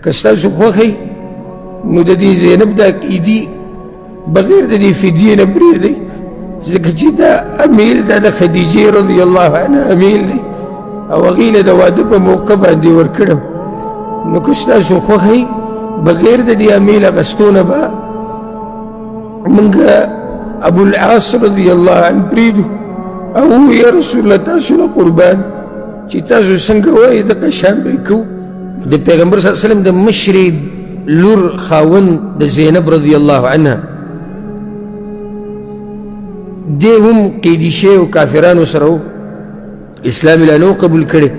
که ستاسو خوښی نو د دې زینب دا عقیدي بغیر د دې فدیې نه پرېږدئ ځکه چې دا امیل دا د خدیجې رضی الله عنها امیل دی او هغې له د واده په موقع باندې ورکړم نو که ستاسو خوښی بغیر د دې امیل اخستو نه به موږ ابوالعاص رضی الله عنه پرېږدو او یا رسول الله تاسو نه قربان چې تاسو څنګه وایئ دغه شان به یې کوو د پیغمبر صلی الله علیه وسلم د مشرې لور خاوند د زینب رضی الله عنها دی هم قیدي شوی و کافرانو سره و اسلام یې لا نه قبول کړی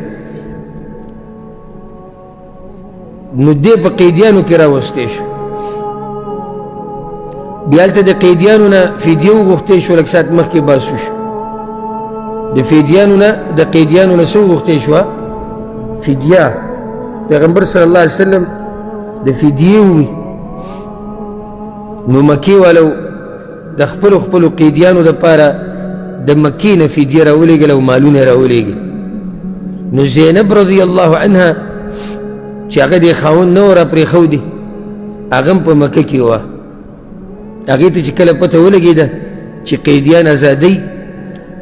نو دی په قیدیانو کې راوستی شو بیا هلته د قیدیانو نه فدیه وغوښتی شو لږ ساعت مخکې باسو شو د قیدیانو نه څه وغوښتی شوه فدیه پیغمبر صلی الله علیه وسلم د فدیې ووي نو مکې والو د خپلو قیدیانو دپاره د مکې نه فدیه راولېږله او مالونه یې راولېږي نو زینب رضی الله عنها چې هغه دې خاوند نه و راپرېښودی هغه هم په مکه کې وه هغې ته چې کله پته ولګېده چې قیدیان ازادۍ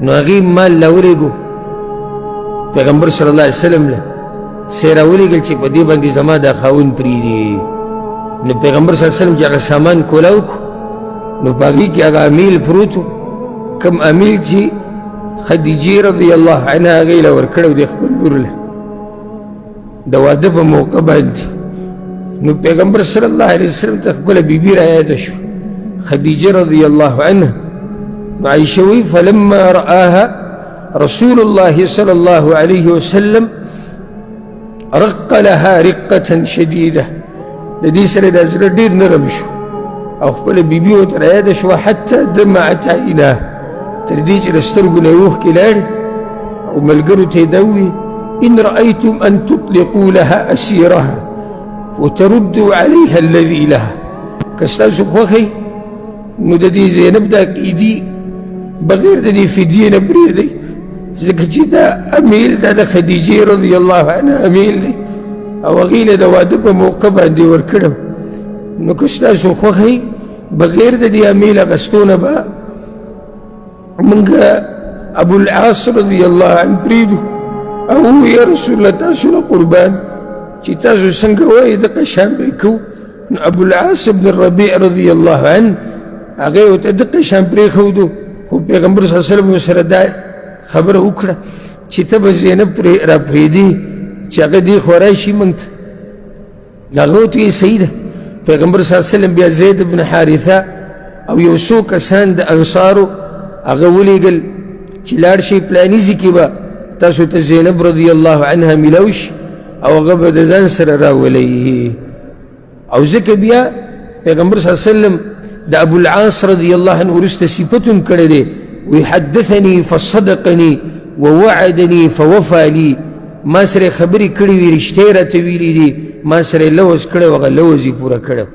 نو هغې مال راولېږو پیغمبر صلی الله علیه وسلم له سی راولېږل چې په دې باندې زما دا خاوند پرېږدي نو پیغمبر صلی الله علیه وسلم چې هغه سامان کولاو کړو نو په هغې کې هغه امیل پروت و کوم امیل چې خدیجې رضی الله عنها هغې له ورکړی و د خپل لور له د واده په موقع باندې نو پیغمبر صلی الله علیه وسلم ته خپله بیبي رایاده شو خدیجه رضی الله عنها نو عایشه وایي فلما رآها رسول الله صلی الله علیه وسلم رق لها رقة شدیده د دې سره دا زړه ډېر نرم شو او خپله بیبي ورته رایاده شوه حتی دمعت عیناه تر دې چې له سترګو نه یې اوښکې لاړې او ملګرو ته یې دا وویل إن رأيتم أن تطلقوا لها أسيرها وتردوا عليها الذي لها که ستاسو خوښی نو د دې زینب دا عقیدي بغیر د دې فدیې نه پرېږدئ ځکه چې دا امیل دا د خدیجې رضی الله عنها امیل دی او هغې له د واده په موقع باندې ورکړم نو که ستاسو خوښی بغیر د دې امیل اخستو نه به موږ ابوالعاص رضی الله عنه پرېږدو او یا رسول الله تاسو نه قربان چې تاسو څنګه وایئ دغه شان به یې کوو نو ابوالعاص بن الربیع رضی الله عنه هغې ورته دغه شان پرېښودو خو پیغمبر صلی الله علیه وسلم ورسره دا خبره وکړه چې ته به زینب راپرېږدې چې هغه دې خوا راشي موږ ته هغه ورته ویل صحیح ده پیغمبر صلی الله علیه وسلم بیا زید بن حارثه او یو څو کسان د انصارو هغه ولېږل چې لاړ شئ پلاني ځای کې به تاسو ته زینب رضی الله عنها میلاو شي او هغه به د ځان سره راولئ او ځکه بیا پیغمبر صلی الله علیه وسلم د ابوالعاص رضی الله عنه وروسته صفت هم کړی دی وی حدثني فصدقني ووعدني فوفى لي ما سره خبرې کړې وي رښتیا یې راته ویلي دي ما سره لوز کړی و هغه لوز یې پوره کړی